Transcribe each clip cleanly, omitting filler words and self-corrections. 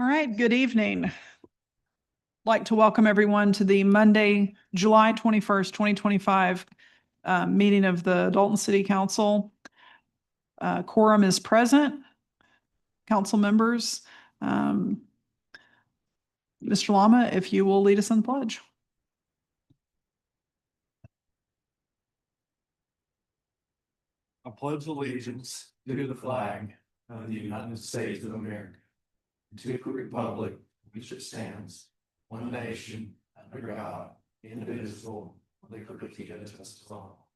All right, good evening. I'd like to welcome everyone to the Monday, July 21st, 2025 meeting of the Dalton City Council. Quorum is present. Council members, Mr. Lama, if you will lead us in the pledge. I pledge allegiance to the flag of the United States of America, and to the republic which it stands, one nation, under God, indivisible, with liberty and justice for all.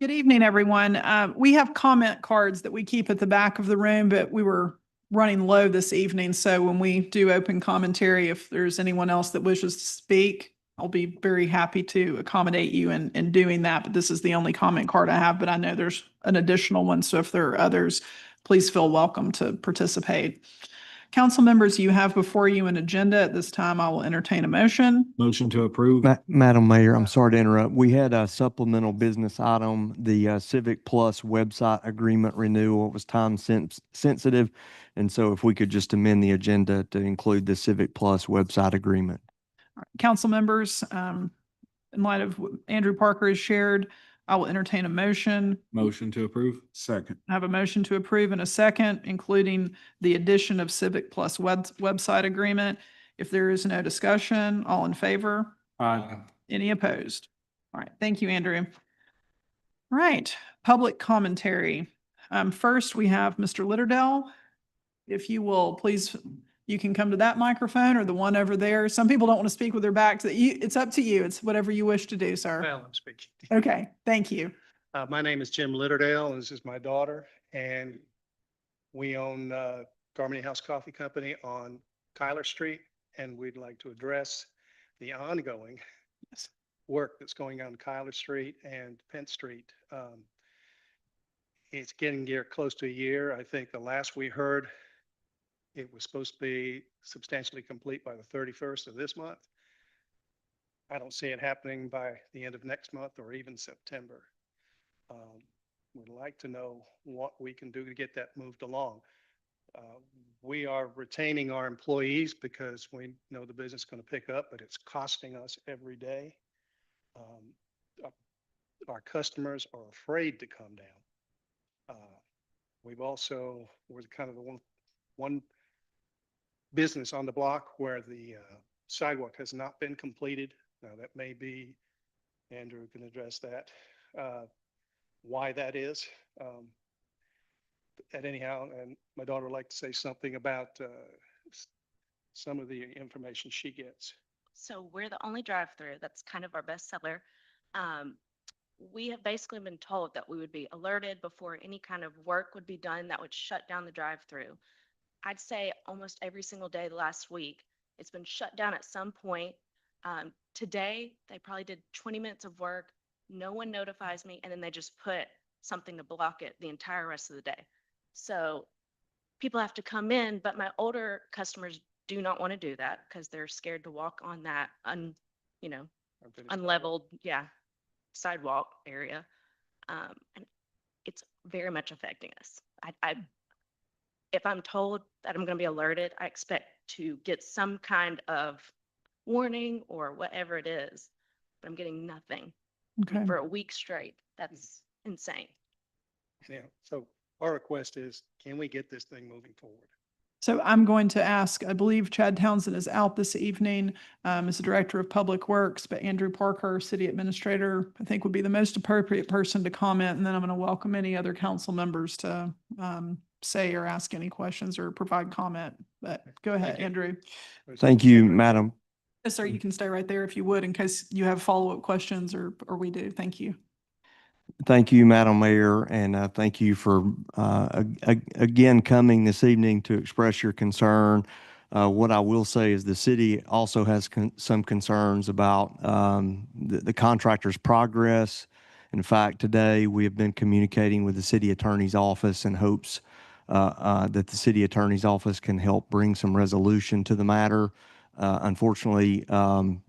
Good evening, everyone. We have comment cards that we keep at the back of the room, but we were running low this evening. So when we do open commentary, if there's anyone else that wishes to speak, I'll be very happy to accommodate you in doing that. But this is the only comment card I have, but I know there's an additional one. So if there are others, please feel welcome to participate. Council members, you have before you an agenda. At this time, I will entertain a motion. Motion to approve. Madam Mayor, I'm sorry to interrupt. We had a supplemental business item, the Civic Plus website agreement renewal. It was time sensitive. And so if we could just amend the agenda to include the Civic Plus website agreement. Council members, in light of what Andrew Parker has shared, I will entertain a motion. Motion to approve. Second. I have a motion to approve in a second, including the addition of Civic Plus website agreement. If there is no discussion, all in favor? Aye. Any opposed? All right, thank you, Andrew. All right, public commentary. First, we have Mr. Litterdale. If you will, please, you can come to that microphone or the one over there. Some people don't want to speak with their backs. It's up to you. It's whatever you wish to do, sir. Well, I'm speaking. Okay, thank you. My name is Jim Litterdale, and this is my daughter, and we own Garmany House Coffee Company on Kyler Street, and we'd like to address the ongoing work that's going on Kyler Street and Penn Street. It's getting close to a year. I think the last we heard, it was supposed to be substantially complete by the 31st of this month. I don't see it happening by the end of next month or even September. We'd like to know what we can do to get that moved along. We are retaining our employees because we know the business is going to pick up, but it's costing us every day. our customers are afraid to come down. We've also, we're kind of the one business on the block where the sidewalk has not been completed. Now, that may be, Andrew can address that, why that is. And anyhow, and my daughter would like to say something about some of the information she gets. So we're the only drive-through. That's kind of our best seller. We have basically been told that we would be alerted before any kind of work would be done that would shut down the drive-through. I'd say almost every single day the last week, it's been shut down at some point. Today, they probably did 20 minutes of work. No one notifies me, and then they just put something to block it the entire rest of the day. So people have to come in, but my older customers do not want to do that because they're scared to walk on that unleveled, sidewalk area. And it's very much affecting us. If I'm told that I'm going to be alerted, I expect to get some kind of warning or whatever it is, but I'm getting nothing Okay. for a week straight. That's insane. Yeah, so our request is, can we get this thing moving forward? So I'm going to ask, I believe Chad Townsend is out this evening as the Director of Public Works, but Andrew Parker, City Administrator, I think would be the most appropriate person to comment. And then I'm going to welcome any other council members to say or ask any questions or provide comment. But go ahead, you. Andrew. Thank you, Madam. Yes, sir, you can stay right there if you would, in case you have follow-up questions or we do. Thank you. Thank you, Madam Mayor, and thank you for again coming this evening to express your concern. What I will say is the city also has some concerns about the contractor's progress. In fact, today we have been communicating with the city attorney's office in hopes that the city attorney's office can help bring some resolution to the matter. Unfortunately,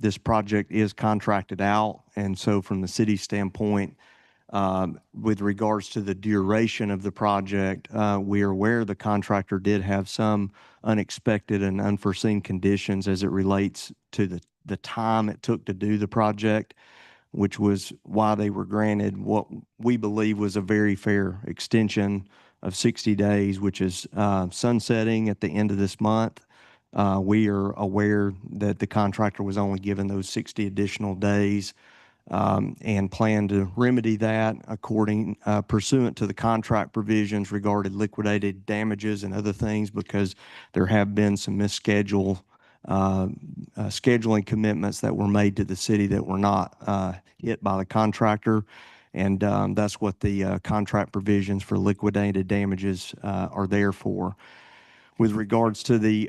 this project is contracted out, and so from the city standpoint, with regards to the duration of the project, we are aware the contractor did have some unexpected and unforeseen conditions as it relates to the time it took to do the project, which was why they were granted what we believe was a very fair extension of 60 days, which is sunsetting at the end of this month. We are aware that the contractor was only given those 60 additional days and plan to remedy that pursuant to the contract provisions regarding liquidated damages and other things, because there have been some scheduling commitments that were made to the city that were not hit by the contractor. And that's what the contract provisions for liquidated damages are there for. With regards to the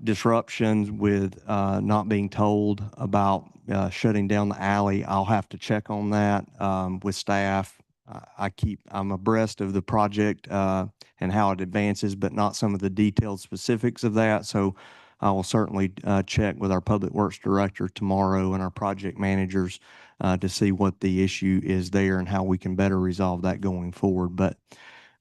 disruptions with not being told about shutting down the alley, I'll have to check on that with staff. I'm abreast of the project and how it advances, but not some of the detailed specifics of that. So I will certainly check with our Public Works Director tomorrow and our project managers to see what the issue is there and how we can better resolve that going forward. But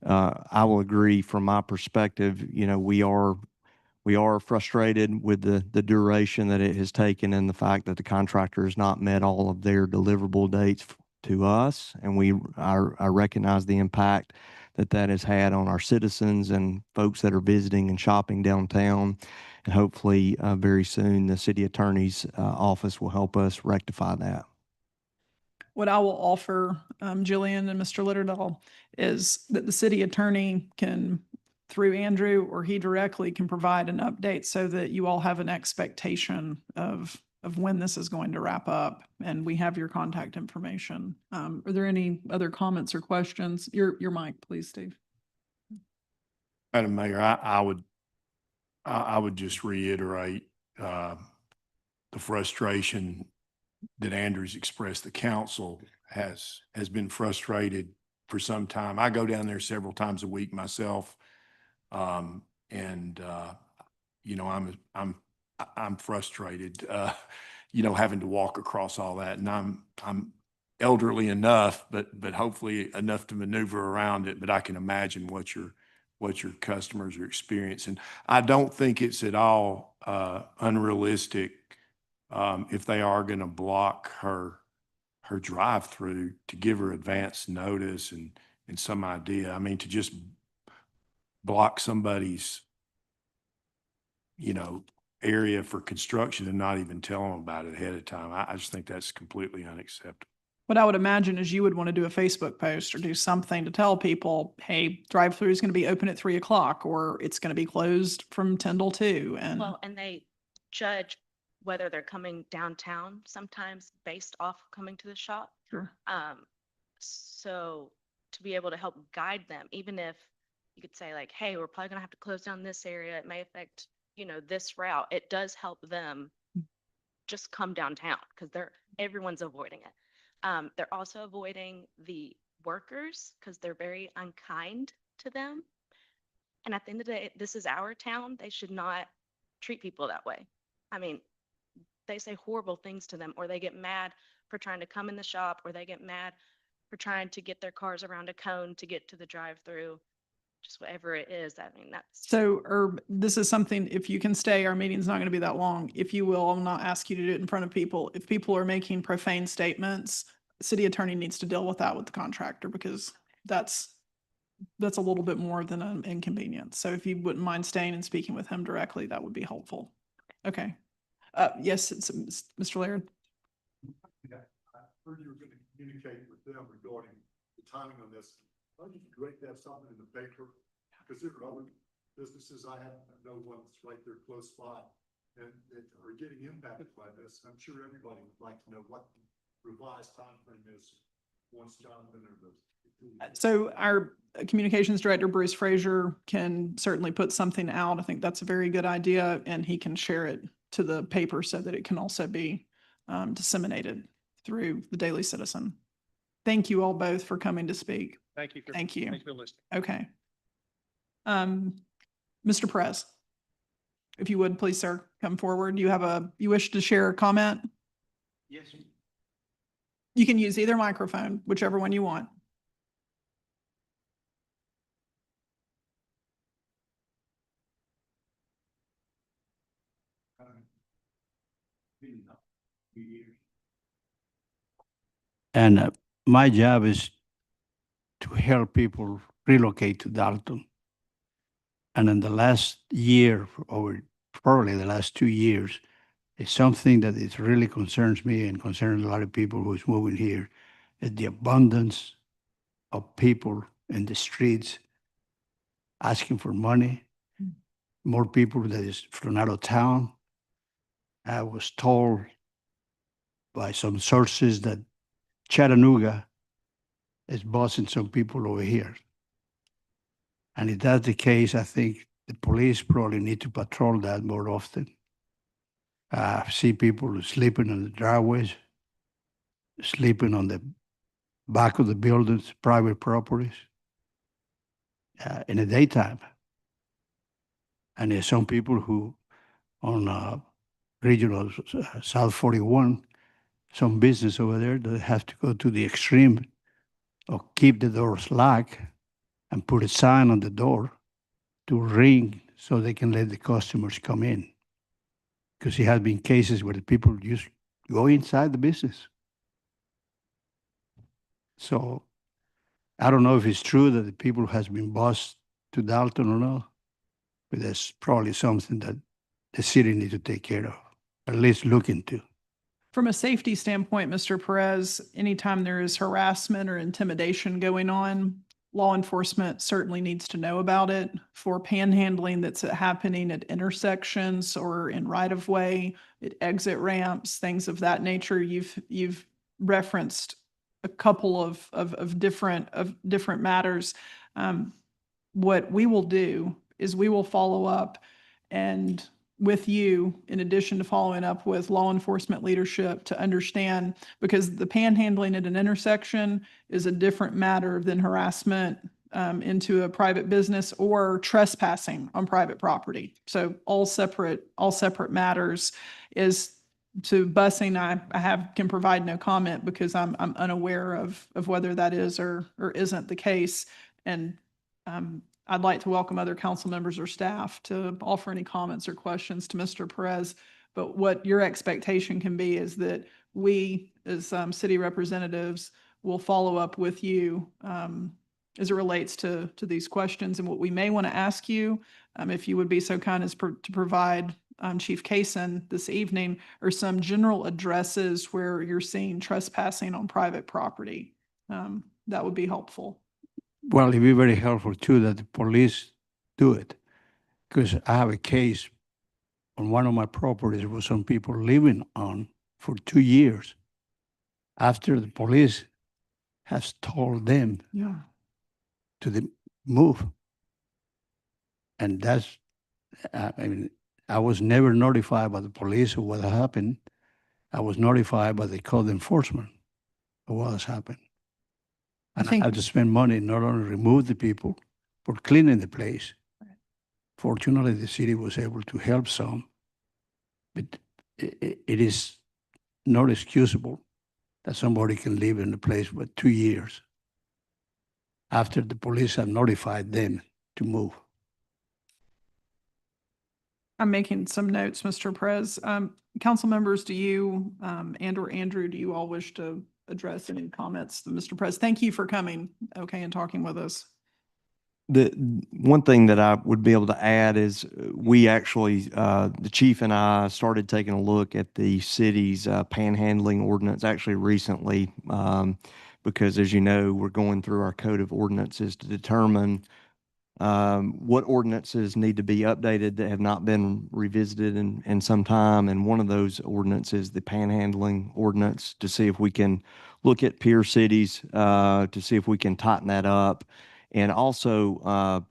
I will agree from my perspective, we are frustrated with the duration that it has taken and the fact that the contractor has not met all of their deliverable dates to us. And I recognize the impact that has had on our citizens and folks that are visiting and shopping downtown. And hopefully very soon the city attorney's office will help us rectify that. What I will offer, Jillian and Mr. Litterdall, is that the city attorney can, through Andrew or he directly, can provide an update so that you all have an expectation of when this is going to wrap up, and we have your contact information. Are there any other comments or questions? Your mic, please, Steve. Madam Mayor, I would just reiterate the frustration that Andrew's expressed. The council has been frustrated for some time. I go down there several times a week myself. I'm frustrated, having to walk across all that, and I'm elderly enough, but hopefully enough to maneuver around it. But I can imagine what your customers are experiencing. I don't think it's at all unrealistic if they are going to block her her drive-through to give her advance notice and some idea. I mean, to just block somebody's, area for construction and not even tell them about it ahead of time. I just think that's completely unacceptable. What I would imagine is you would want to do a Facebook post or do something to tell people, hey, drive-through is going to be open at 3 o'clock, or it's going to be closed from 10 till 2. And Well, and they judge whether they're coming downtown sometimes based off coming to the shop. sure. So to be able to help guide them, even if you could say like, hey, we're probably gonna have to close down this area, it may affect, this route, it does help them just come downtown because everyone's avoiding it. They're also avoiding the workers because they're very unkind to them. And at the end of the day, this is our town. They should not treat people that way. I mean, they say horrible things to them, or they get mad for trying to come in the shop, or they get mad for trying to get their cars around a cone to get to the drive-through, just whatever it is. I mean, that's. So, this is something, if you can stay, our meeting's not going to be that long. If you will, I'll not ask you to do it in front of people. If people are making profane statements, the city attorney needs to deal with that with the contractor, because that's a little bit more than an inconvenience. So if you wouldn't mind staying and speaking with him directly, that would be helpful. Okay. Yes, it's Mr. Laird. Yeah, I heard you were going to communicate with them regarding the timing on this. I think it'd be great to have something in the paper, because there are other businesses I know one that's right there close by and that are getting impacted by this. I'm sure everybody would like to know what the revised timeframe is once Jonathan or the. So our communications director, Bruce Frazier, can certainly put something out. I think that's a very good idea, and he can share it to the paper so that it can also be disseminated through the Daily Citizen. Thank you all both for coming to speak. Thank you. Thank you. Thanks for listening. Okay. Mr. Perez, if you would, please, sir, come forward. You wish to share a comment? Yes. You can use either microphone, whichever one you want. And my job is to help people relocate to Dalton. And in the last year, or probably the last 2 years, it's something that it really concerns me and concerns a lot of people who's moving here, is the abundance of people in the streets asking for money, more people that is from out of town. I was told by some sources that Chattanooga is bossing some people over here. And if that's the case, I think the police probably need to patrol that more often. I see people sleeping on the driveways, sleeping on the back of the buildings, private properties, in the daytime. And there's some people who on regional South 41, some business over there that have to go to the extreme of keep the doors locked and put a sign on the door to ring so they can let the customers come in. Because there has been cases where the people just go inside the business. So I don't know if it's true that the people has been bused to Dalton or not, but that's probably something that the city needs to take care of, at least look into. From a safety standpoint, Mr. Perez, anytime there is harassment or intimidation going on, law enforcement certainly needs to know about it. For panhandling that's happening at intersections or in right-of-way, at exit ramps, things of that nature, you've referenced a couple of different matters. What we will do is we will follow up and with you, in addition to following up with law enforcement leadership, to understand, because the panhandling at an intersection is a different matter than harassment into a private business or trespassing on private property. So all separate matters. Is to busing, I can provide no comment because I'm unaware of whether that is or isn't the case. And I'd like to welcome other council members or staff to offer any comments or questions to Mr. Perez. But what your expectation can be is that we, as city representatives, will follow up with you as it relates to these questions. And what we may want to ask you, if you would be so kind as to provide Chief Kaysen this evening, or some general addresses where you're seeing trespassing on private property. That would be helpful. Well, it'd be very helpful too that the police do it. Because I have a case on one of my properties where some people living on for 2 years after the police has told them Yeah. to move. And that's, I mean, I was never notified by the police of what happened. I was notified by the code enforcement of what has happened. And I think- have to spend money not only remove the people, but cleaning the place. Fortunately, the city was able to help some, but it is not excusable that somebody can live in a place for 2 years after the police have notified them to move. I'm making some notes, Mr. Perez. Council members, do you, and or Andrew, do you all wish to address any comments? Mr. Perez, thank you for coming, okay, and talking with us. The one thing that I would be able to add is we actually, the chief and I started taking a look at the city's panhandling ordinance actually recently, because as you know, we're going through our code of ordinances to determine what ordinances need to be updated that have not been revisited in some time. And one of those ordinances, the panhandling ordinance, to see if we can look at peer cities, to see if we can tighten that up. And also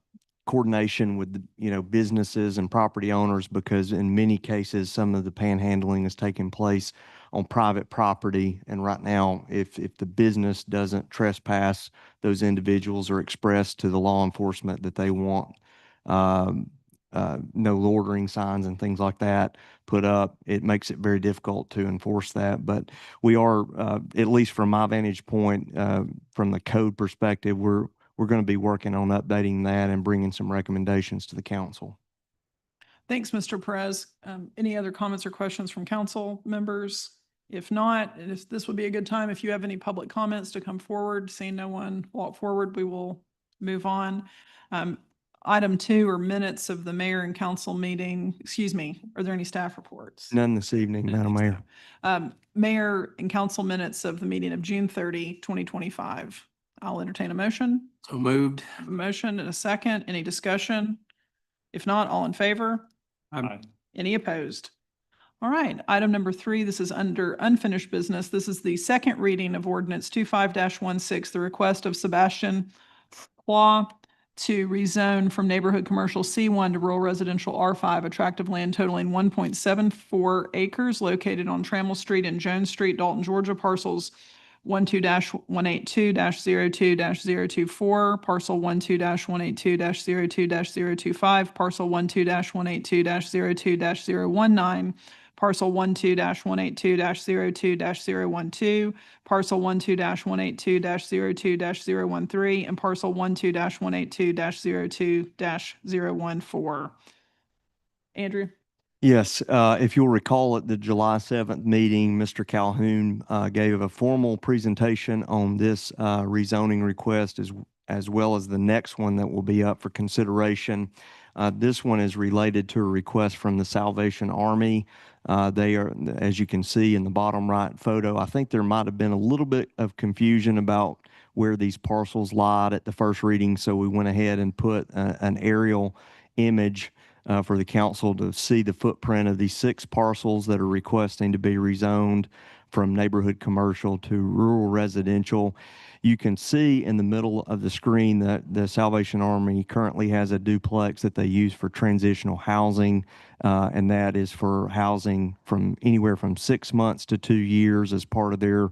coordination with businesses and property owners, because in many cases some of the panhandling is taking place on private property. And right now, if the business doesn't trespass those individuals or express to the law enforcement that they want no loitering signs and things like that put up, it makes it very difficult to enforce that. But we are, at least from my vantage point, from the code perspective, we're going to be working on updating that and bringing some recommendations to the council. Thanks, Mr. Perez. Any other comments or questions from council members? If not, this would be a good time if you have any public comments to come forward. Seeing no one walk forward, we will move on. Item 2 are minutes of the mayor and council meeting. Excuse me, are there any staff reports? None this evening, Madam Mayor. Mayor and council minutes of the meeting of June 30, 2025. I'll entertain a motion. So moved. A motion and a second. Any discussion? If not, all in favor? Any opposed? All right, item number 3, this is under unfinished business. This is the second reading of ordinance 25-16, the request of Sebastian Claw to rezone from neighborhood commercial C1 to rural residential R5, a tract of land totaling 1.74 acres located on Trammell Street and Jones Street, Dalton, Georgia, parcels 12-182-02-024, parcel 12-182-020-025, parcel 12-182-02-019, parcel 12-182-02-012, parcel 12-182-02-013, and parcel 12-182-02-014. Andrew? Yes, if you'll recall at the July 7th meeting, Mr. Calhoun gave a formal presentation on this rezoning request as well as the next one that will be up for consideration. This one is related to a request from the Salvation Army. They are, as you can see in the bottom right photo, I think there might have been a little bit of confusion about where these parcels lied at the first reading, so we went ahead and put an aerial image for the council to see the footprint of these 6 parcels that are requesting to be rezoned from neighborhood commercial to rural residential. You can see in the middle of the screen that the Salvation Army currently has a duplex that they use for transitional housing, and that is for housing from anywhere from 6 months to 2 years as part of their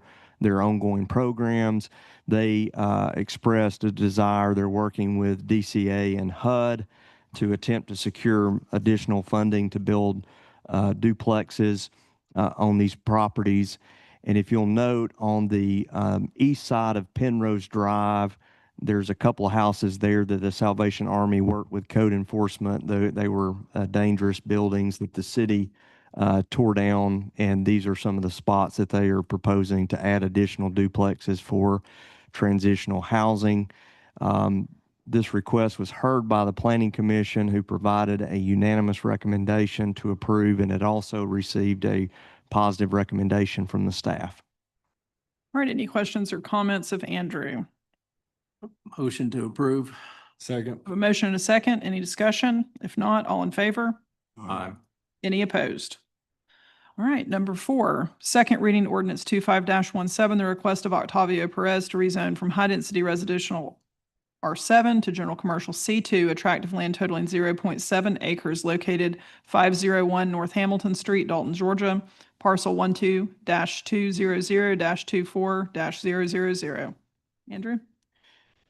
ongoing programs. They expressed a desire, they're working with DCA and HUD to attempt to secure additional funding to build duplexes on these properties. And if you'll note, on the east side of Penrose Drive, there's a couple of houses there that the Salvation Army worked with code enforcement. They were dangerous buildings that the city tore down, and these are some of the spots that they are proposing to add additional duplexes for transitional housing. This request was heard by the Planning Commission, who provided a unanimous recommendation to approve, and it also received a positive recommendation from the staff. All right, any questions or comments of Andrew? Motion to approve. Second. I have a motion and a second. Any discussion? If not, all in favor? Aye. Any opposed? All right, number 4, second reading ordinance 25-17, the request of Octavio Perez to rezone from high-density residential R7 to general commercial C2, attractive land totaling 0.7 acres located 501 North Hamilton Street, Dalton, Georgia, parcel 12-200-24-000. Andrew?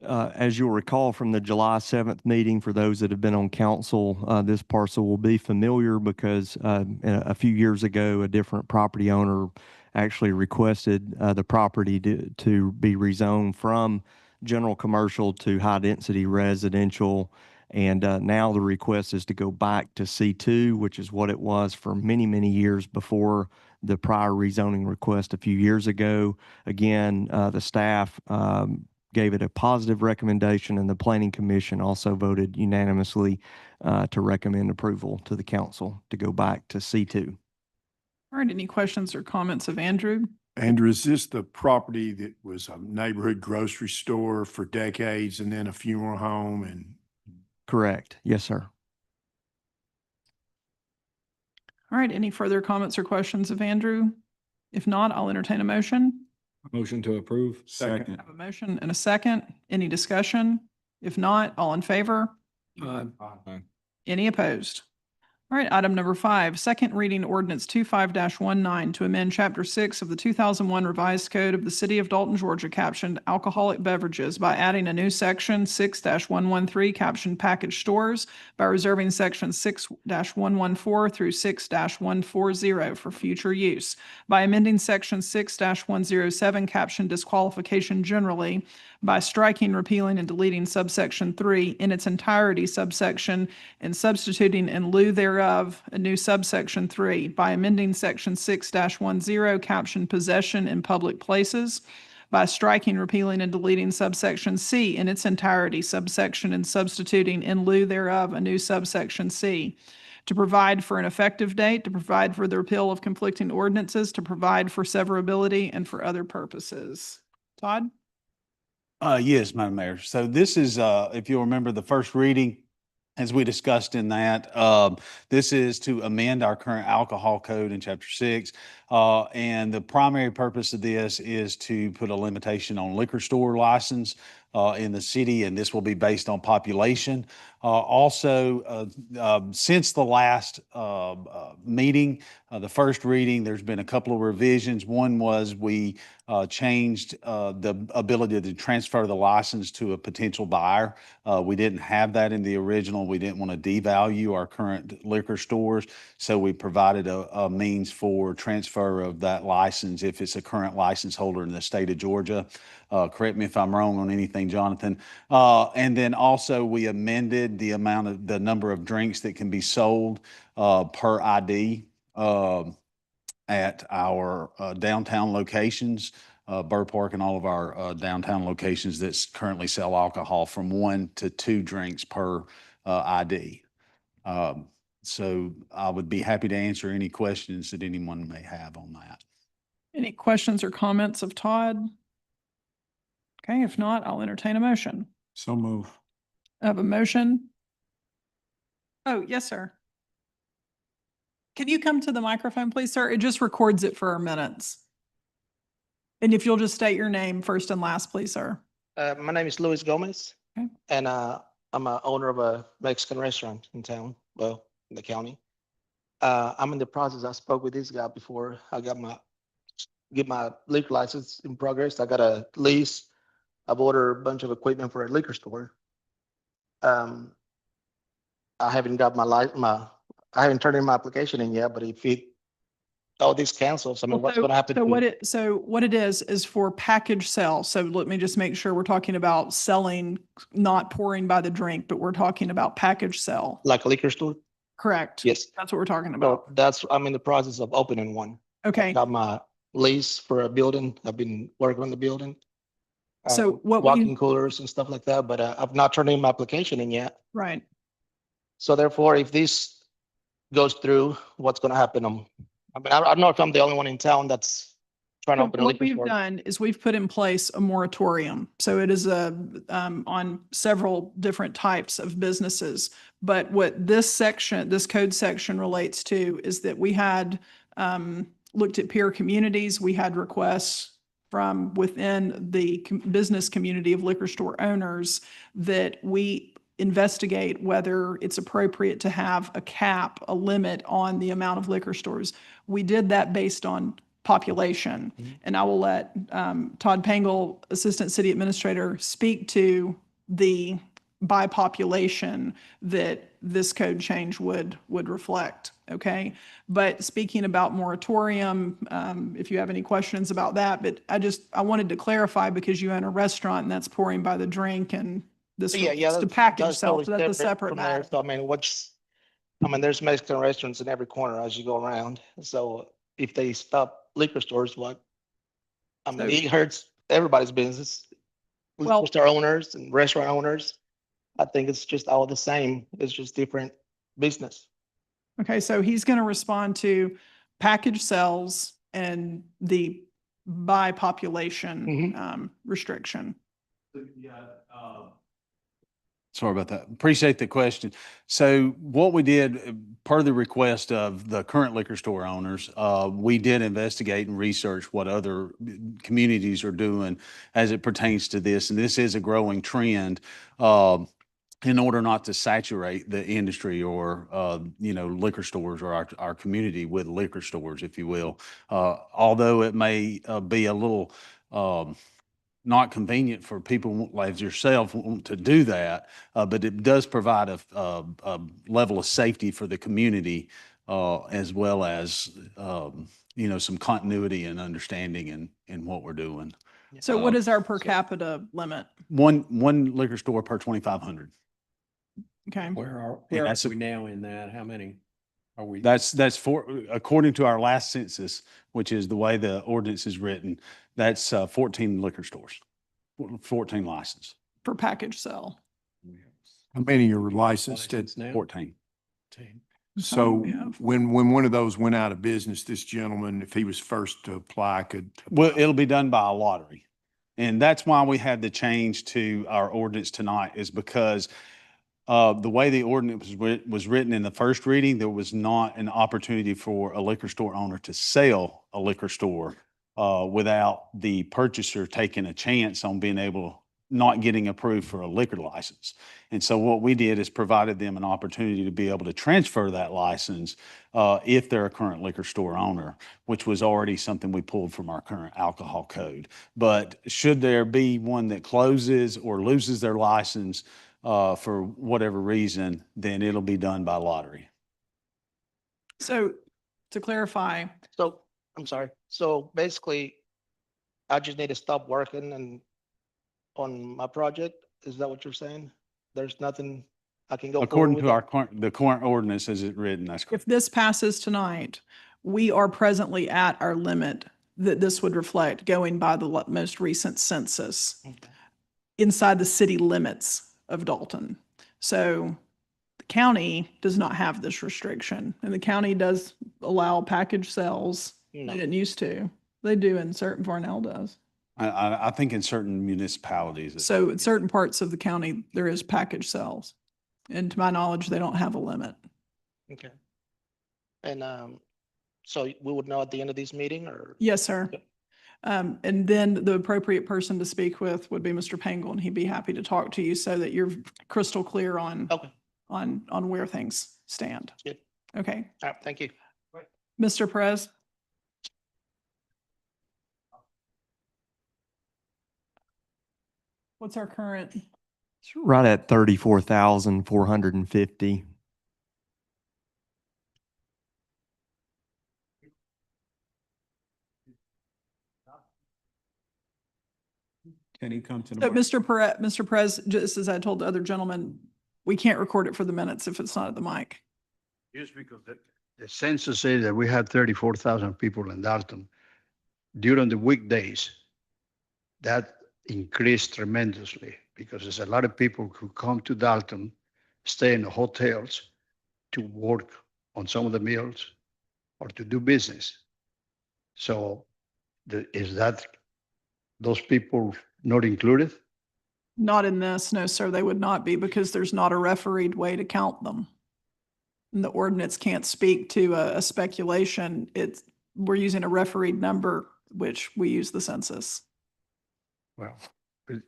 As you'll recall from the July 7th meeting, for those that have been on council, this parcel will be familiar because a few years ago, a different property owner actually requested the property to be rezoned from general commercial to high-density residential. And now the request is to go back to C2, which is what it was for many, many years before the prior rezoning request a few years ago. Again, the staff gave it a positive recommendation, and the Planning Commission also voted unanimously to recommend approval to the council to go back to C2. All right, any questions or comments of Andrew? Andrew, is this the property that was a neighborhood grocery store for decades and then a funeral home and? Correct. Yes, sir. All right, any further comments or questions of Andrew? If not, I'll entertain a motion. Motion to approve. Second. I have a motion and a second. Any discussion? If not, all in favor? Any opposed? All right, item number 5, second reading ordinance 25-19 to amend chapter 6 of the 2001 revised code of the city of Dalton, Georgia, captioned alcoholic beverages by adding a new section 6-113 captioned package stores by reserving section 6-114 through 6-140 for future use, by amending section 6-107 captioned disqualification generally, by striking, repealing, and deleting subsection 3 in its entirety subsection and substituting in lieu thereof a new subsection 3, by amending section 6-10 captioned possession in public places, by striking, repealing, and deleting subsection C in its entirety subsection and substituting in lieu thereof a new subsection C, to provide for an effective date, to provide for the repeal of conflicting ordinances, to provide for severability, and for other purposes. Todd? Yes, Madam Mayor. So this is, if you'll remember the first reading, as we discussed in that, this is to amend our current alcohol code in chapter 6. And the primary purpose of this is to put a limitation on liquor store license in the city, and this will be based on population. Also, since the last meeting, the first reading, there's been a couple of revisions. One was we changed the ability to transfer the license to a potential buyer. We didn't have that in the original. We didn't want to devalue our current liquor stores, so we provided a means for transfer of that license if it's a current license holder in the state of Georgia. Correct me if I'm wrong on anything, Jonathan. And then also we amended the number of drinks that can be sold per ID at our downtown locations, Burr Park and all of our downtown locations that currently sell alcohol, from 1 to 2 drinks per ID. So I would be happy to answer any questions that anyone may have on that. Any questions or comments of Todd? Okay, if not, I'll entertain a motion. So move. I have a motion. Oh, yes, sir. Can you come to the microphone, please, sir? It just records it for our minutes. And if you'll just state your name first and last, please, sir. My name is Luis Gomez, Okay. and I'm a owner of a Mexican restaurant in town, well, in the county. I'm in the process. I spoke with this guy before I get my liquor license in progress. I got a lease. I've ordered a bunch of equipment for a liquor store. I haven't got I haven't turned in my application in yet, but if all this cancels, I mean, what's going to happen? So what it is for package sale. So let me just make sure we're talking about selling, not pouring by the drink, but we're talking about package sell. Like a liquor store? Correct. Yes. That's what we're talking So about. that's, I'm in the process of opening one. Okay. Got my lease for a building. I've been working on the building. So what we- Walk-in coolers and stuff like that, but I've not turned in my application in yet. Right. So therefore, if this goes through, what's gonna happen? I don't know if I'm the only one in town that's trying to So open a what liquor we've store. done is we've put in place a moratorium. So it is on several different types of businesses. But what this section, this code section relates to is that we had looked at peer communities. We had requests from within the business community of liquor store owners that we investigate whether it's appropriate to have a cap, a limit on the amount of liquor stores. We did that based on population. And I will let Todd Pangle, Assistant City Administrator, speak to the by population that this code change would reflect, okay? But speaking about moratorium, if you have any questions about that, but I wanted to clarify because you own a restaurant and that's pouring by the drink and this Yeah, relates to that's- package that's sales, totally that's a separate from there. matter. So I mean, there's Mexican restaurants in every corner as you go around. So if they stop liquor stores, what? I mean, So- it hurts everybody's business. Well- Liquor store owners and restaurant owners. I think it's just all the same. It's just different business. Okay, so he's going to respond to package sales and the by population restriction. Sorry about that. Appreciate the question. So what we did, per the request of the current liquor store owners, we did investigate and research what other communities are doing as it pertains to this. And this is a growing trend. In order not to saturate the industry or, liquor stores or our community with liquor stores, if you will. Although it may be a little not convenient for people like yourself to do that, but it does provide a level of safety for the community as well as, some continuity and understanding in what we're doing. So what is our per capita limit? One liquor store per 2,500. Okay, Where are that's a- we now in that? How many are we? That's according to our last census, which is the way the ordinance is written, that's 14 liquor stores, 14 licenses, for package sell. How many are licensed at? License now? 14. So we have. when one of those went out of business, this gentleman, if he was first to apply, could. Well, it'll be done by a lottery. And that's why we had the change to our ordinance tonight, is because the way the ordinance was written in the first reading, there was not an opportunity for a liquor store owner to sell a liquor store without the purchaser taking a chance on being able, not getting approved for a liquor license. And so what we did is provided them an opportunity to be able to transfer that license if they're a current liquor store owner, which was already something we pulled from our current alcohol code. But should there be one that closes or loses their license for whatever reason, then it'll be done by lottery. So to clarify, So, I'm sorry. So basically, I just need to stop working and on my project. Is that what you're saying? There's nothing I can go According forward to with? the current ordinance as it's written, that's if correct. this passes tonight, we are presently at our limit that this would reflect going by the most recent census Okay. inside the city limits of Dalton. So the county does not have this restriction, and the county does allow package sales. They No. didn't used to. They do in certain, Varnell does. I think in certain municipalities. So in certain parts of the county, there is package sales. And to my knowledge, they don't have a limit. Okay. And, so we would know at the end of this meeting or? Yes, sir. Yep. And then the appropriate person to speak with would be Mr. Pangle, and he'd be happy to talk to you so that you're crystal clear on, Okay, on where things stand. good. Okay, All right, thank you. Mr. Perez? What's our current? It's right at 34,450. Can he come to the? So Mr. Perez, just as I told the other gentleman, we can't record it for the minutes if it's not at the mic. Just because the census says that we have 34,000 people in Dalton. During the weekdays, that increased tremendously because there's a lot of people who come to Dalton, stay in the hotels to work on some of the mills or to do business. So is that, those people not included? Not in this, no, sir, they would not be because there's not a refereed way to count them. And the ordinance can't speak to a speculation. We're using a refereed number, which we use the census. Well,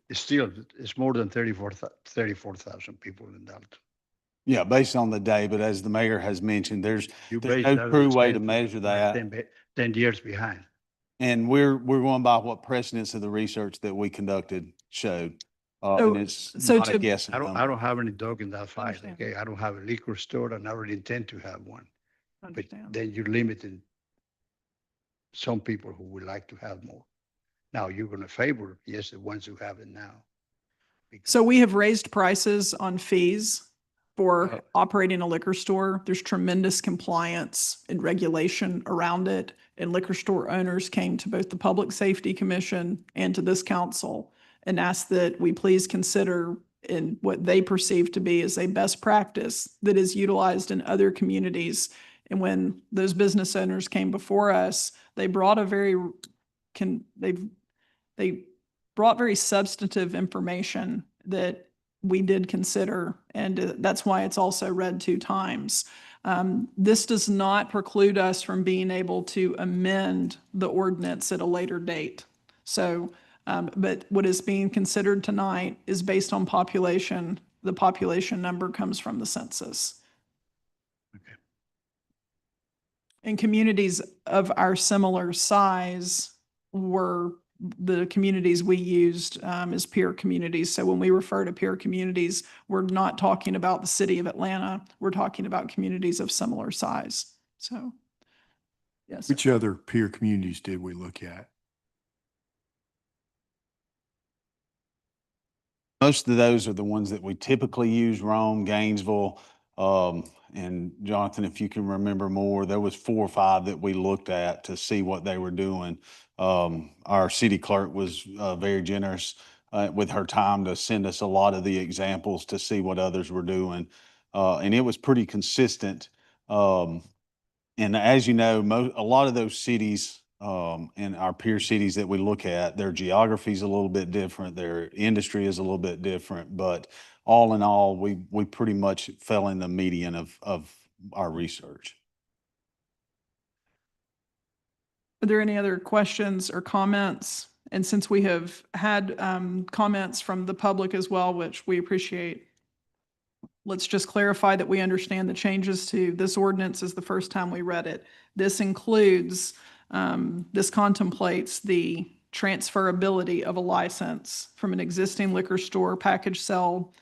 it's still, it's more than 34,000 people in Dalton. Yeah, based on the day, but as the mayor has mentioned, there's You no base that on true the way to census, measure you're that. 10 years behind. And we're going by what precedents of the research that we conducted showed. So- And it's so not a to- guessing I number. don't have any dog in that fight, Understand. okay? I don't have a liquor store and I never intend to have one. But Understand. then you're limiting some people who would like to have more. Now, you're gonna favor, yes, the ones who have it now. Because- So we have raised prices on fees for Uh, operating a liquor store. There's tremendous compliance and regulation around it. And liquor store owners came to both the Public Safety Commission and to this council and asked that we please consider in what they perceive to be as a best practice that is utilized in other communities. And when those business owners came before us, they brought they brought very substantive information that we did consider, and that's why it's also read 2 times. This does not preclude us from being able to amend the ordinance at a later date. So, but what is being considered tonight is based on population. The population number comes from the census. Okay. And communities of our similar size were the communities we used as peer communities. So when we refer to peer communities, we're not talking about the city of Atlanta. We're talking about communities of similar size. So, yes. Which other peer communities did we look at? Most of those are the ones that we typically use, Rome, Gainesville. And Jonathan, if you can remember more, there was 4 or 5 that we looked at to see what they were doing. Our city clerk was very generous with her time to send us a lot of the examples to see what others were doing. And it was pretty consistent. And as you know, a lot of those cities and our peer cities that we look at, their geography is a little bit different, their industry is a little bit different, but all in all, we pretty much fell in the median of our research. Are there any other questions or comments? And since we have had comments from the public as well, which we appreciate, let's just clarify that we understand the changes to this ordinance is the first time we read it. This includes, this contemplates the transferability of a license from an existing liquor store package sell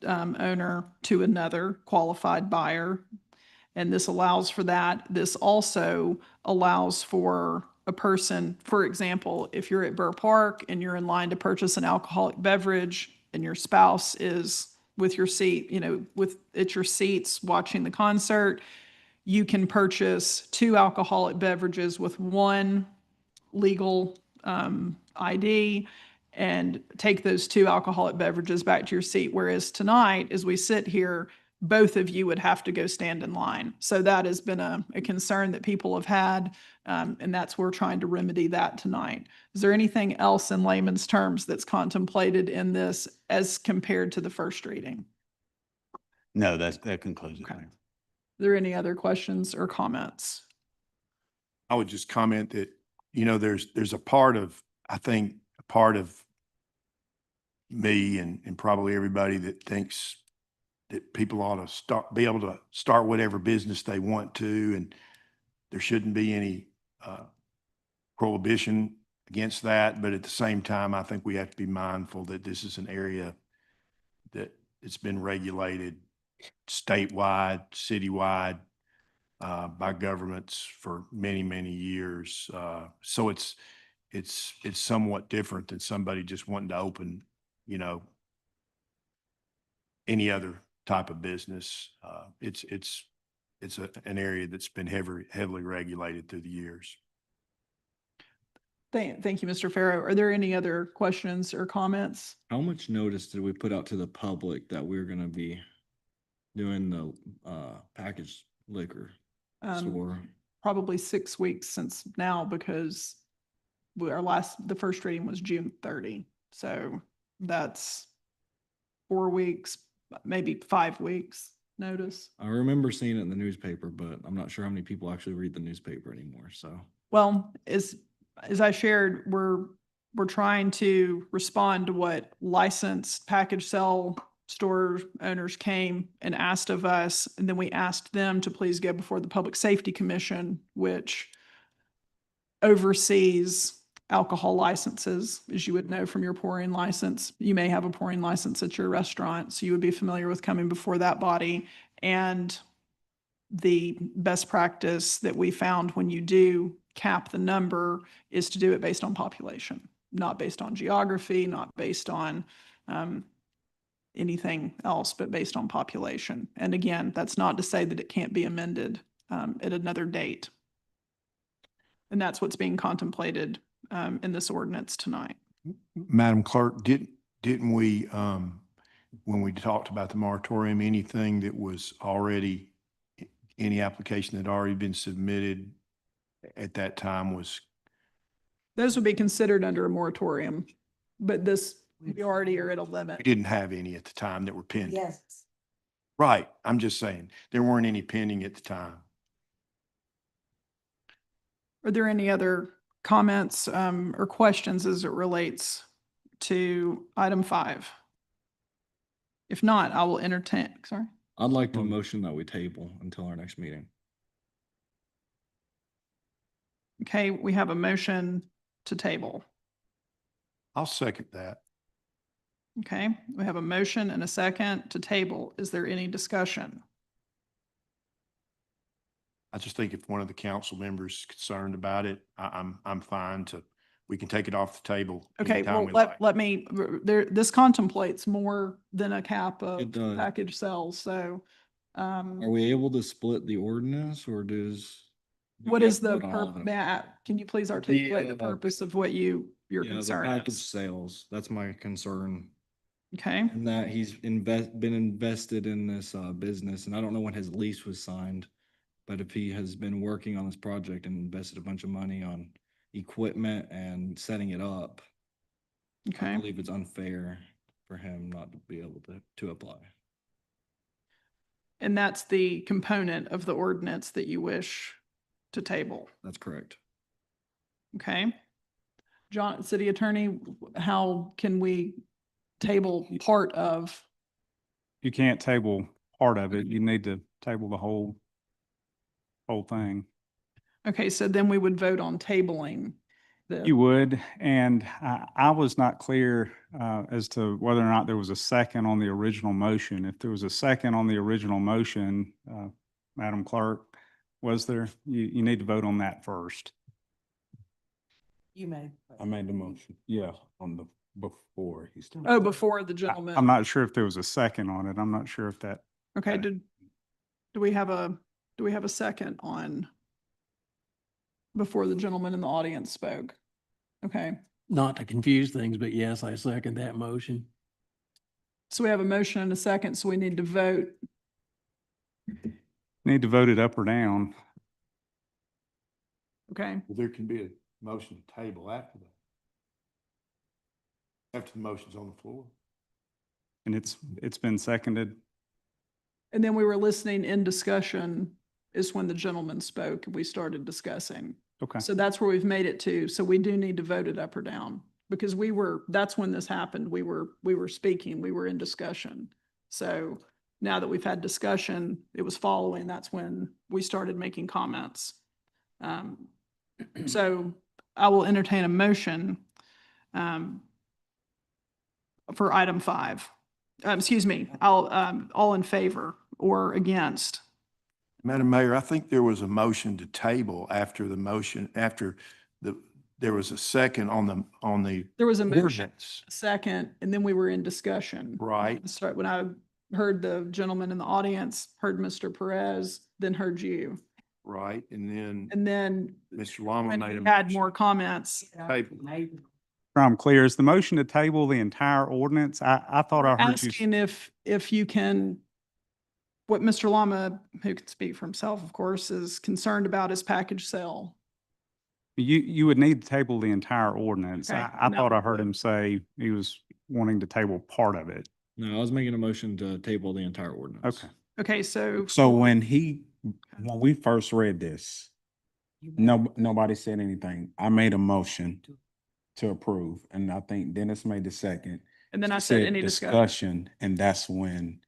owner to another qualified buyer. And this allows for that. This also allows for a person, for example, if you're at Burr Park and you're in line to purchase an alcoholic beverage and your spouse is with your seat, at your seats watching the concert, you can purchase 2 alcoholic beverages with 1 legal ID and take those 2 alcoholic beverages back to your seat. Whereas tonight, as we sit here, both of you would have to go stand in line. So that has been a concern that people have had, and that's we're trying to remedy that tonight. Is there anything else in layman's terms that's contemplated in this as compared to the first reading? No, that concludes it. Okay. Mayor. Are there any other questions or comments? I would just comment that, there's a part of me and probably everybody that thinks that people ought to be able to start whatever business they want to, and there shouldn't be any prohibition against that. But at the same time, I think we have to be mindful that this is an area that it's been regulated statewide, citywide, by governments for many, many years. So it's somewhat different than somebody just wanting to open, any other type of business. It's it's an area that's been heavily regulated through the years. Thank you, Mr. Farrow. Are there any other questions or comments? How much notice did we put out to the public that we're gonna be doing the packaged liquor Um, store? Probably 6 weeks since now because the first reading was June 30. So that's 4 weeks, maybe 5 weeks notice. I remember seeing it in the newspaper, but I'm not sure how many people actually read the newspaper anymore, so. Well, as I shared, we're trying to respond to what licensed package sell store owners came and asked of us. And then we asked them to please go before the Public Safety Commission, which oversees alcohol licenses, as you would know from your pouring license. You may have a pouring license at your restaurant, so you would be familiar with coming before that body. And the best practice that we found when you do cap the number is to do it based on population, not based on geography, not based on anything else, but based on population. And again, that's not to say that it can't be amended at another date. And that's what's being contemplated in this ordinance tonight. Madam Clerk, didn't we, when we talked about the moratorium, anything that was already, any application that had already been submitted at that time was? Those would be considered under a moratorium, but we already are at a limit. We didn't have any at the time that were pending. Yes. Right, I'm just saying, there weren't any pending at the time. Are there any other comments or questions as it relates to item 5? If not, I will entertain, sorry. I'd like to motion that we table until our next meeting. Okay, we have a motion to table. I'll second that. Okay, we have a motion and a second to table. Is there any discussion? I just think if one of the council members is concerned about it, I'm fine we can take it off the table. Okay, anytime well, we like. let me, this contemplates more than a cap of It does. package sales, so. Are we able to split the ordinance or does? do What we is have to the, vote on all of them? Matt, can you please articulate the purpose of what your Yeah, the concern package is? sales, that's my concern. Okay, And that he's been invested in this business, and I don't know when his lease was signed. But if he has been working on this project and invested a bunch of money on equipment and setting it up, I okay. believe it's unfair for him not to be able to apply. And that's the component of the ordinance that you wish to table, That's correct. okay? John, City Attorney, how can we table part of? You can't table part of it. You need to table the whole thing. Okay, so then we would vote on tabling the. You would, and I was not clear as to whether or not there was a second on the original motion. If there was a second on the original motion, Madam Clerk, was there? You need to vote on that first. You may. I made the motion. Yeah, on the, before he started. Oh, before the gentleman. I'm not sure if there was a second on it. I'm not sure if that. Okay, do we have a second on before the gentleman in the audience spoke? Okay, Not to confuse things, but yes, I second that motion. so we have a motion and a second, so we need to vote. Need to vote it up or down. Okay, Well, there can be a motion to table after that. After the motion's on the floor. And it's been seconded. and then we were listening in discussion is when the gentleman spoke and we started discussing. Okay. So that's where we've made it to. So we do need to vote it up or down because that's when this happened. We were speaking, we were in discussion. So now that we've had discussion, it was following, that's when we started making comments. So I will entertain a motion for item 5. Excuse me, all in favor or against? Madam Mayor, I think there was a motion to table after there was a second on the There was a motion, ordinance. a second, and then we were in discussion. Right. Start when I heard the gentleman in the audience, heard Mr. Perez, then heard you. Right, and then And then Mr. Lama when made we a. had more comments. Table. I'm clear, is the motion to table the entire ordinance? I thought I heard you. Asking if you can, what Mr. Lama, who can speak for himself, of course, is concerned about is package sale. You would need to table the entire ordinance. Okay, I and that thought I would heard him say he was wanting to table part of it. No, I was making a motion to table the entire ordinance. Okay. Okay, so. So when we first read this, nobody said anything. I made a motion to approve, and I think Dennis made the second. And then I said any discussion. Discussion, and that's when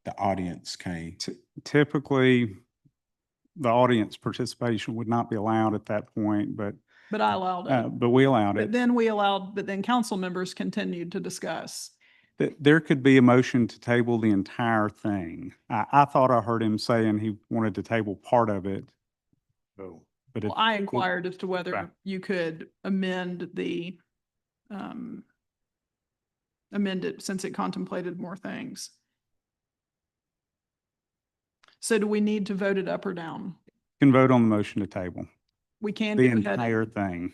the audience came. Typically, the audience participation would not be allowed at that point, but But I allowed it. but we allowed But it. then council members continued to discuss. There could be a motion to table the entire thing. I thought I heard him saying he wanted to table part of it. Oh. But Well, I inquired as to Right. whether you could amend it since it contemplated more things. So do we need to vote it up or down? can vote on the motion to table We can. the go ahead. entire thing.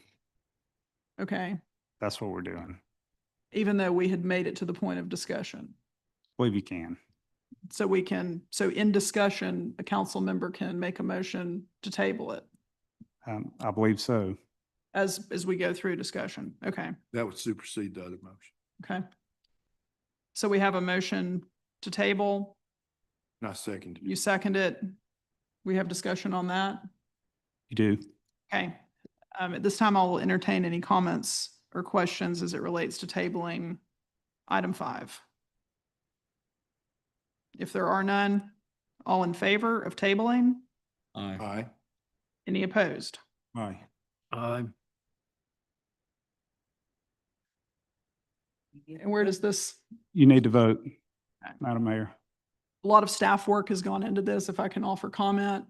Okay, That's what we're doing. even though we had made it to the point of discussion. Believe you can. So so in discussion, a council member can make a motion to table it I believe so. as we go through discussion. Okay, That would supersede the other motion. okay. So we have a motion to table. Not seconded. You second it. We have discussion on that. You do. Okay. At this time, I'll entertain any comments or questions as it relates to tabling item 5. If there are none, all in favor of tabling? Aye. Aye. Any opposed? Aye. Aye. And where does this, You need to vote, Madam Mayor. a lot of staff work has gone into this, if I can offer comment.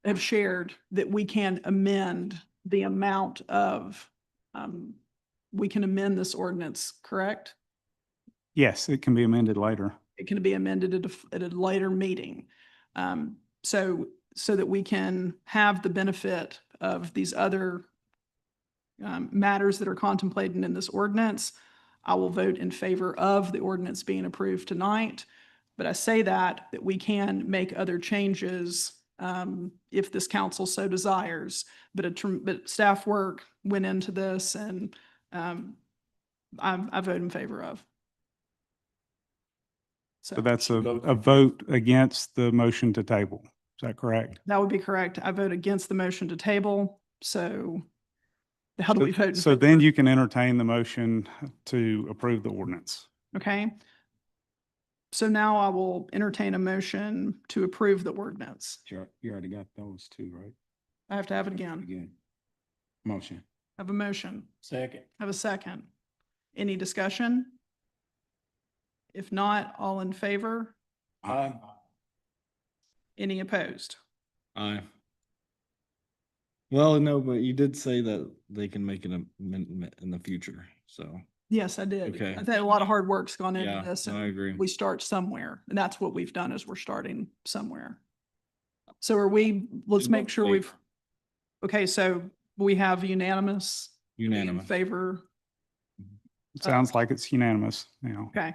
Have shared that we can amend the amount of, we can amend this ordinance, correct? Yes, it can be amended later. It can be amended at a later meeting. So that we can have the benefit of these other matters that are contemplated in this ordinance. I will vote in favor of the ordinance being approved tonight. But I say that we can make other changes if this council so desires. But staff work went into this, and I vote in favor of. So that's a vote against the motion to table. Is that correct? That would be correct. I vote against the motion to table. So how do we vote? in So favor? then you can entertain the motion to approve the ordinance. Okay. So now I will entertain a motion to approve the ordinance. You already got those two, right? I have to have it again. Again. Motion. I have a motion. Second. I have a second. Any discussion? If not, all in favor? Aye. Any opposed? Aye. Well, no, but you did say that they can make an amendment in the future, so. Yes, I did. Okay. I think a lot of hard work's gone into Yeah, this. no, I and agree. We start somewhere, and that's what we've done is we're starting somewhere. So let's Just make vote sure safe. we've, okay, so we have unanimous. in Unanimous. Favor, It sounds like it's unanimous, you know. okay.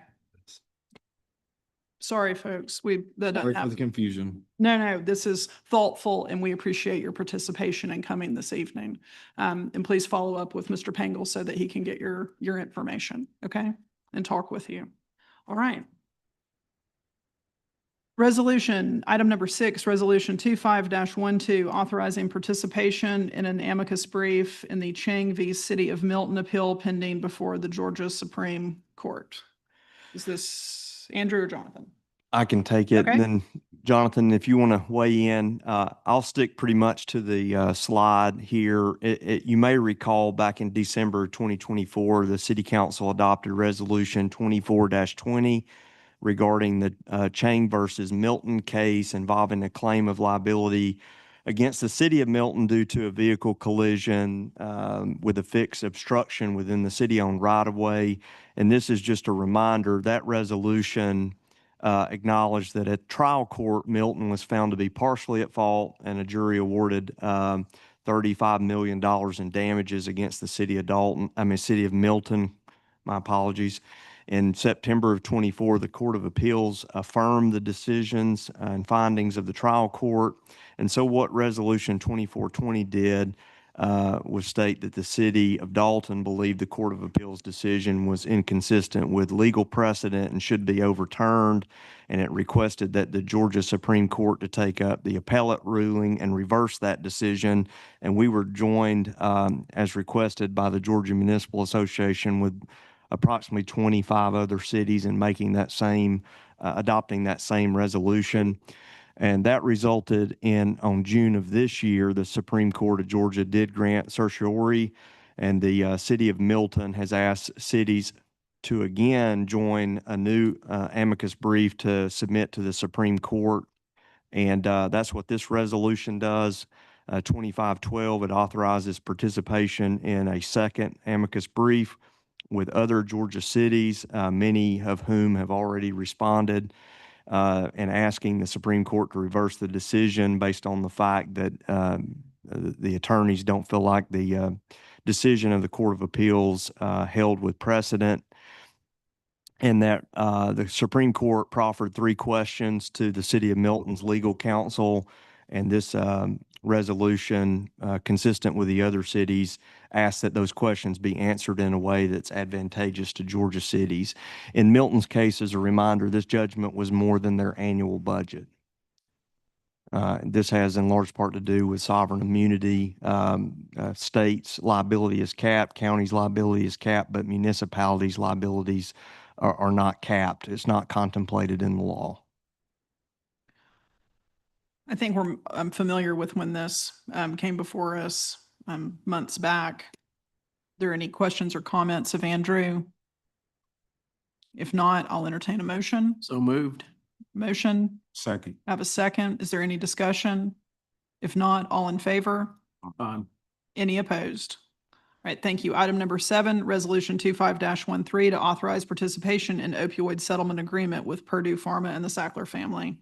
Sorry, folks, that doesn't Sorry for happen. the confusion. No, this is thoughtful and we appreciate your participation in coming this evening. And please follow up with Mr. Pengel so that he can get your information, okay? And talk with you. All right. Resolution, item number 6, resolution 25-12, authorizing participation in an amicus brief in the Chang v. City of Milton appeal pending before the Georgia Supreme Court. Is this Andrew or Jonathan? I can take it. Okay. Then Jonathan, if you want to weigh in, I'll stick pretty much to the slide here. You may recall back in December 2024, the city council adopted resolution 24-20 regarding the Chang versus Milton case involving a claim of liability against the city of Milton due to a vehicle collision with a fixed obstruction within the city-owned right-of-way. And this is just a reminder, that resolution acknowledged that at trial court, Milton was found to be partially at fault, and a jury awarded $35 million in damages against the city of Milton. My apologies. In September of 24, the Court of Appeals affirmed the decisions and findings of the trial court. And so what Resolution 2420 did was state that the city of Dalton believed the Court of Appeals decision was inconsistent with legal precedent and should be overturned. And it requested that the Georgia Supreme Court to take up the appellate ruling and reverse that decision. And we were joined, as requested by the Georgia Municipal Association, with approximately 25 other cities in making that same, adopting that same resolution. And that resulted in, on June of this year, the Supreme Court of Georgia did grant certiorari, and the city of Milton has asked cities to again join a new amicus brief to submit to the Supreme Court. And that's what this resolution does. 2512, it authorizes participation in a second amicus brief with other Georgia cities, many of whom have already responded, and asking the Supreme Court to reverse the decision based on the fact that the attorneys don't feel like the decision of the Court of Appeals held with precedent, and that the Supreme Court proffered 3 questions to the city of Milton's legal counsel, and this resolution, consistent with the other cities, asks that those questions be answered in a way that's advantageous to Georgia cities. In Milton's case, as a reminder, this judgment was more than their annual budget. This has in large part to do with sovereign immunity. States' liability is capped, counties' liability is capped, but municipalities' liabilities are not capped. It's not contemplated in the law. I think I'm familiar with when this came before us months back. Are there any questions or comments of Andrew? If not, I'll entertain a motion. So moved. Motion. Second. I have a second. Is there any discussion? If not, all in favor? Any opposed? All right, thank you. Item number 7, Resolution 25-13 to authorize participation in opioid settlement agreement with Purdue Pharma and the Sackler family.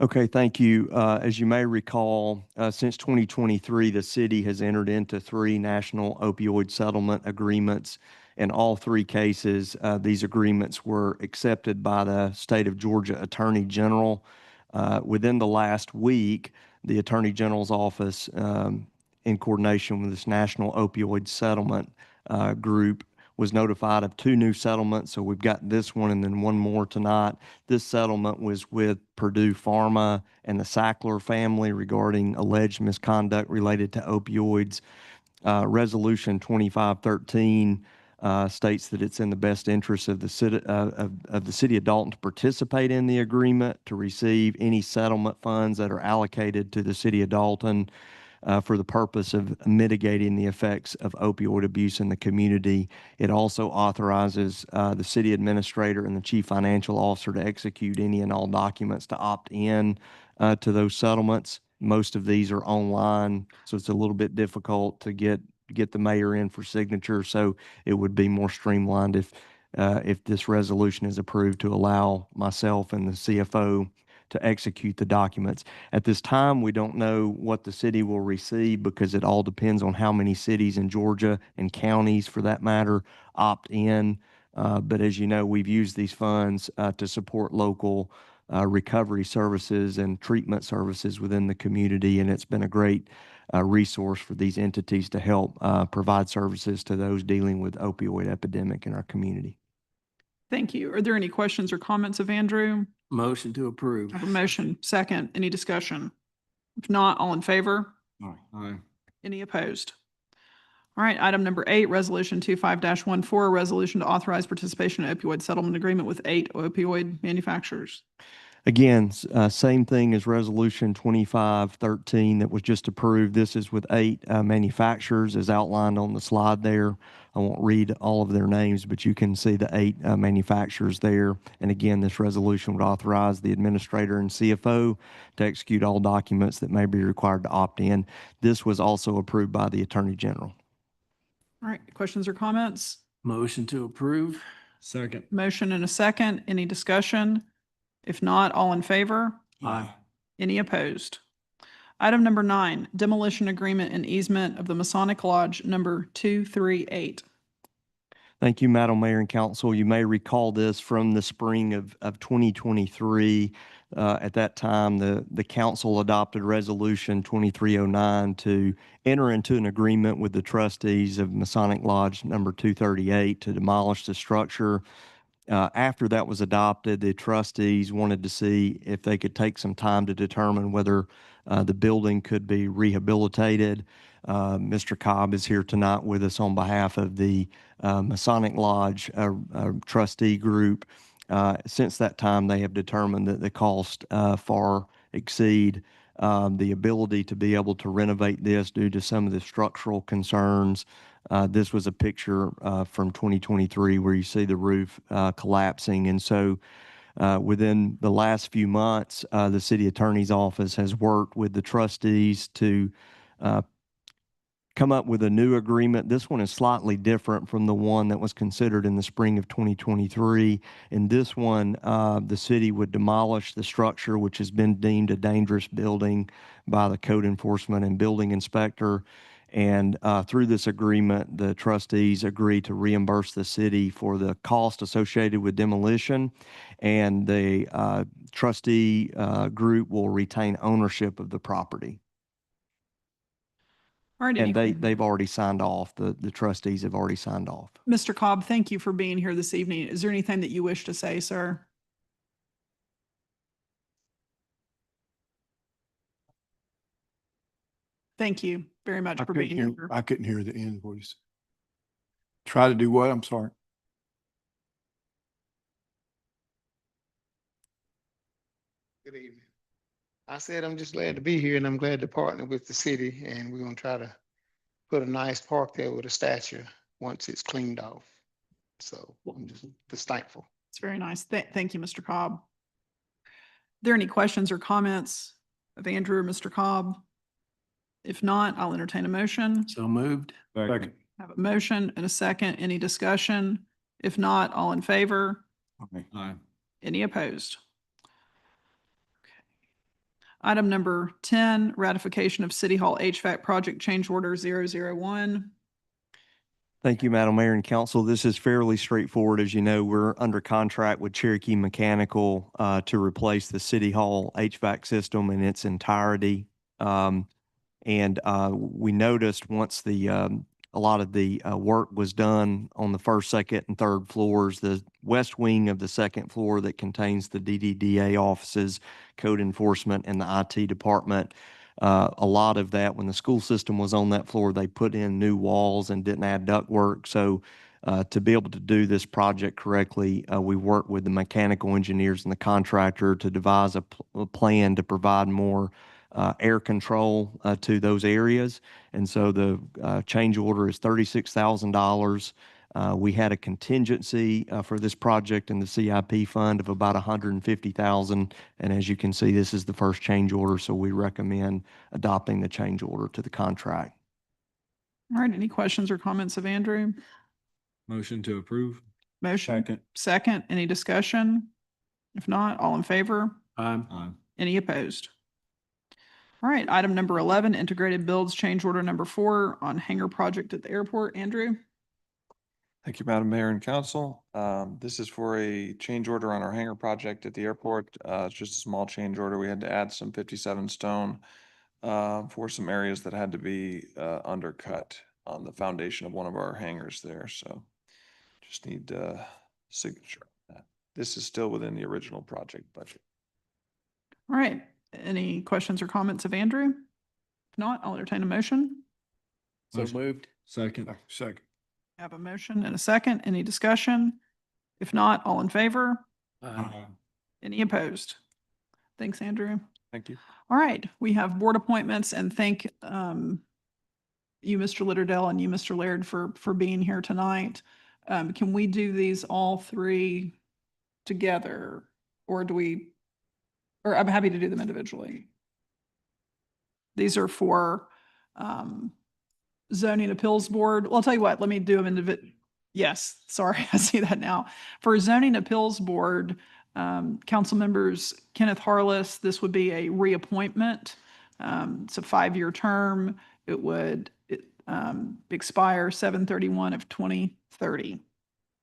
Okay, thank you. As you may recall, since 2023, the city has entered into 3 national opioid settlement agreements. In all 3 cases, these agreements were accepted by the state of Georgia Attorney General. Within the last week, the Attorney General's office, in coordination with this national opioid settlement group, was notified of 2 new settlements. So we've got this one and then one more tonight. This settlement was with Purdue Pharma and the Sackler family regarding alleged misconduct related to opioids. Resolution 2513 states that it's in the best interest of the city of Dalton to participate in the agreement, to receive any settlement funds that are allocated to the city of Dalton for the purpose of mitigating the effects of opioid abuse in the community. It also authorizes the city administrator and the chief financial officer to execute any and all documents to opt in to those settlements. Most of these are online, so it's a little bit difficult to get the mayor in for signature. So it would be more streamlined if this resolution is approved to allow myself and the CFO to execute the documents. At this time, we don't know what the city will receive because it all depends on how many cities in Georgia and counties, for that matter, opt in. But as you know, we've used these funds to support local recovery services and treatment services within the community, and it's been a great resource for these entities to help provide services to those dealing with opioid epidemic in our community. Thank you. Are there any questions or comments of Andrew? Motion to approve. I have a motion. Second. Any discussion? If not, all in favor? Aye. Any opposed? All right, item number 8, Resolution 25-14, a resolution to authorize participation in opioid settlement agreement with 8 opioid manufacturers. Again, same thing as Resolution 2513 that was just approved. This is with 8 manufacturers as outlined on the slide there. I won't read all of their names, but you can see the 8 manufacturers there. And again, this resolution would authorize the administrator and CFO to execute all documents that may be required to opt in. This was also approved by the Attorney General. All right, questions or comments? Motion to approve. Second. Motion and a second. Any discussion? If not, all in favor? Aye. Any opposed? Item number 9, demolition agreement and easement of the Masonic Lodge number 238. Thank you, Madam Mayor and Council. You may recall this from the spring of 2023. At that time, the council adopted Resolution 2309 to enter into an agreement with the trustees of Masonic Lodge number 238 to demolish the structure. After that was adopted, the trustees wanted to see if they could take some time to determine whether the building could be rehabilitated. Mr. Cobb is here tonight with us on behalf of the Masonic Lodge trustee group. Since that time, they have determined that the cost far exceed the ability to be able to renovate this due to some of the structural concerns. This was a picture from 2023 where you see the roof collapsing. And so within the last few months, the city attorney's office has worked with the trustees to come up with a new agreement. This one is slightly different from the one that was considered in the spring of 2023. In this one, the city would demolish the structure, which has been deemed a dangerous building by the code enforcement and building inspector. And through this agreement, the trustees agree to reimburse the city for the cost associated with demolition, and the trustee group will retain ownership of the property. All right, And they've already signed off. The trustees have already signed off. Mr. Cobb, thank you for being here this evening. Is there anything that you wish to say, sir? Thank you very much for being here. I couldn't hear the end voice. Try to do what? I'm sorry. Good evening. I said I'm just glad to be here and I'm glad to partner with the city, and we're gonna try to put a nice park there with a statue once it's cleaned off. So I'm just thankful. It's very nice. Thank you, Mr. Cobb. Are there any questions or comments of Andrew or Mr. Cobb? If not, I'll entertain a motion. So moved. Second. Have a motion and a second. Any discussion? If not, all in favor? Aye. Any opposed? Okay. Item number 10, ratification of City Hall HVAC project change order 001. Thank you, Madam Mayor and Council. This is fairly straightforward. As you know, we're under contract with Cherokee Mechanical to replace the City Hall HVAC system in its entirety. And we noticed once a lot of the work was done on the first, second, and third floors, the west wing of the second floor that contains the DDDA offices, code enforcement, and the IT department. A lot of that, when the school system was on that floor, they put in new walls and didn't add ductwork. So to be able to do this project correctly, we worked with the mechanical engineers and the contractor to devise a plan to provide more air control to those areas. And so the change order is $36,000. We had a contingency for this project in the CIP fund of about $150,000. And as you can see, this is the first change order. So we recommend adopting the change order to the contract. All right, any questions or comments of Andrew? Motion to approve. Motion. Second, any discussion? If not, all in favor? Aye. Any opposed? All right, item number 11, integrated builds change order number 4 on hangar project at the airport. Andrew? Thank you, Madam Mayor and Council. This is for a change order on our hangar project at the airport. It's just a small change order. We had to add some 57 stone for some areas that had to be undercut on the foundation of one of our hangars there. So just need signature on that. This is still within the original project budget. All right, any questions or comments of Andrew? If not, I'll entertain a motion. So moved. Second. Have a motion and a second. Any discussion? If not, all in favor? Aye. Any opposed? Thanks, Andrew. Thank you. All right, we have board appointments and thank you, Mr. Litterdale, and you, Mr. Laird, for being here tonight. Can we do these all three together? Or I'm happy to do them individually. These are for zoning appeals board. Well, I'll tell you what, let me do them individually. Yes, sorry, I see that now. For zoning appeals board, council members Kenneth Harless, this would be a reappointment. It's a 5-year term. It would expire 7/31 of 2030.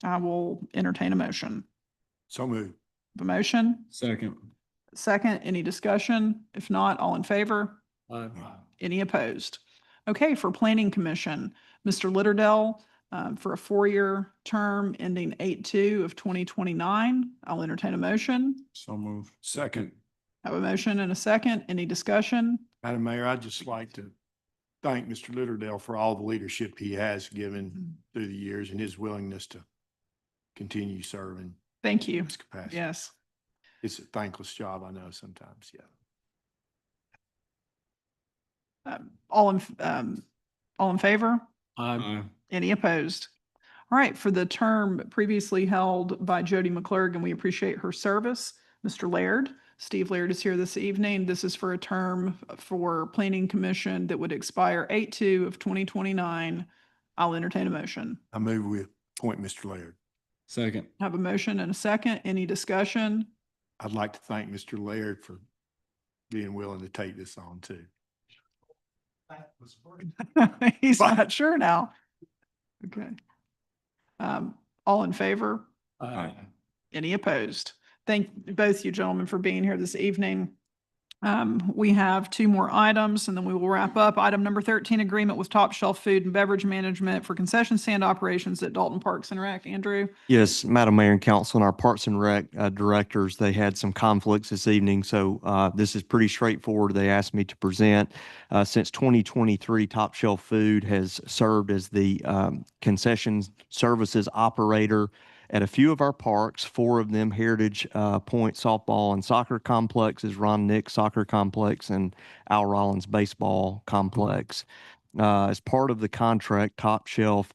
I will entertain a motion. So moved. The motion, Second. second, any discussion? If not, all in favor? Any opposed? Okay, for Planning Commission, Mr. Litterdale, for a 4-year term ending 8/2 of 2029. I'll entertain a motion. So moved. Second. Have a motion and a second. Any discussion? Madam Mayor, I'd just like to thank Mr. Litterdale for all the leadership he has given through the years and his willingness to continue serving Thank you. in this capacity. Yes. It's a thankless job, I know sometimes, yeah. All in favor? Aye. Any opposed? All right, for the term previously held by Jody McClurg, we appreciate her service. Mr. Laird, Steve Laird is here this evening. This is for a term for Planning Commission that would expire 8/2 of 2029. I'll entertain a motion. I move we appoint Mr. Laird. Second. Have a motion and a second. Any discussion? I'd like to thank Mr. Laird for being willing to take this on too. He's not sure now. Okay. All in favor? Aye. Any opposed? Thank both you gentlemen for being here this evening. We have 2 more items and then we will wrap up. Item number 13, agreement with Top Shelf Food and Beverage Management for concession stand operations at Dalton Parks and Rec. Andrew? Yes, Madam Mayor and Council, and our Parks and Rec directors, they had some conflicts this evening, so this is pretty straightforward. They asked me to present. Since 2023, Top Shelf Food has served as the concession services operator at a few of our parks, 4 of them Heritage Point Softball and Soccer Complexes, Ron Nick Soccer Complex, and Al Rollins Baseball Complex. As part of the contract, Top Shelf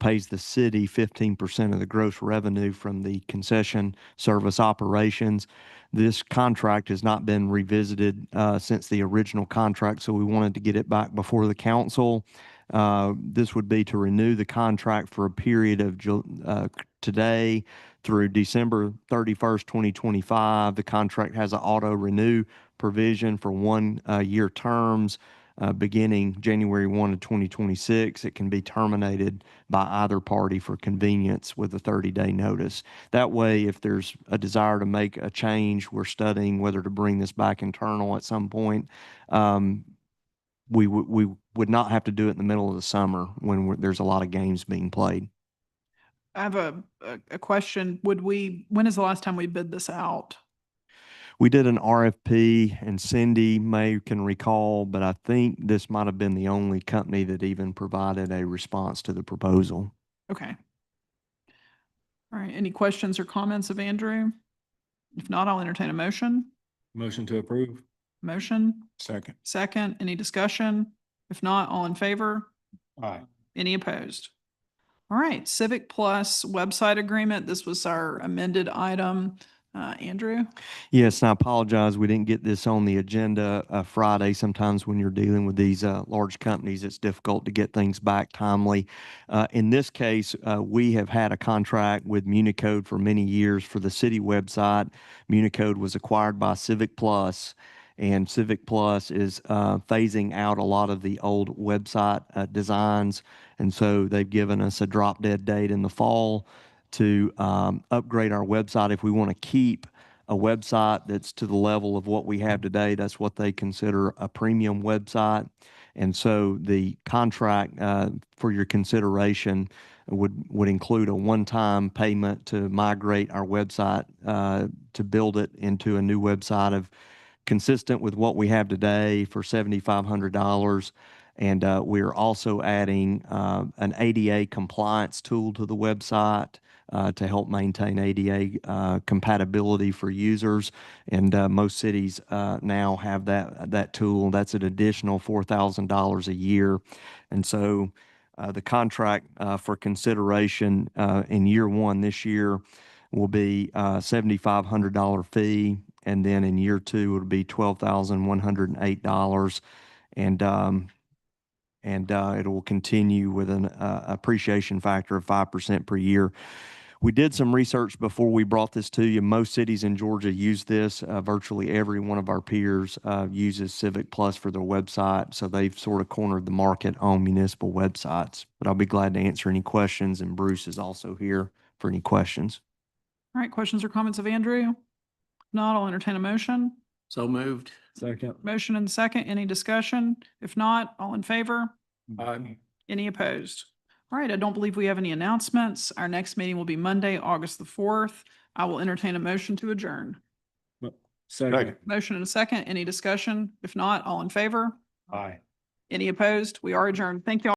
pays the city 15% of the gross revenue from the concession service operations. This contract has not been revisited since the original contract, so we wanted to get it back before the council. This would be to renew the contract for a period of today through December 31st, 2025. The contract has an auto renew provision for 1-year terms beginning January 1 of 2026. It can be terminated by either party for convenience with a 30-day notice. That way, if there's a desire to make a change, we're studying whether to bring this back internal at some point. We would not have to do it in the middle of the summer when there's a lot of games being played. I have a question. When is the last time we bid this out? We did an RFP, and Cindy can recall, but I think this might have been the only company that even provided a response to the proposal. Okay. All right, any questions or comments of Andrew? If not, I'll entertain a motion. Motion to approve. Motion, Second. second, any discussion? If not, all in favor? Aye. Any opposed? All right, Civic Plus website agreement. This was our amended item. Andrew? Yes, and I apologize. We didn't get this on the agenda Friday. Sometimes when you're dealing with these large companies, it's difficult to get things back timely. In this case, we have had a contract with Municode for many years for the city website. Municode was acquired by Civic Plus, and Civic Plus is phasing out a lot of the old website designs. And so they've given us a drop dead date in the fall to upgrade our website. If we want to keep a website that's to the level of what we have today, that's what they consider a premium website. And so the contract for your consideration would include a one-time payment to migrate our website to build it into a new website consistent with what we have today for $7,500. And we're also adding an ADA compliance tool to the website to help maintain ADA compatibility for users. And most cities now have that tool. That's an additional $4,000 a year. And so the contract for consideration in year one this year will be $7,500 fee. And then in year two, it'll be $12,108. And it will continue with an appreciation factor of 5% per year. We did some research before we brought this to you. Most cities in Georgia use this. Virtually every one of our peers uses Civic Plus for their website. So they've sort of cornered the market on municipal websites. But I'll be glad to answer any questions. And Bruce is also here for any questions. All right, questions or comments of Andrew? If not, I'll entertain a motion. So moved. Second. Motion and second. Any discussion? If not, all in favor? Aye. Any opposed? All right, I don't believe we have any announcements. Our next meeting will be Monday, August the 4th. I will entertain a motion to adjourn. Second. Motion and a second. Any discussion? If not, all in favor? Aye. Any opposed? We are adjourned. Thank you all.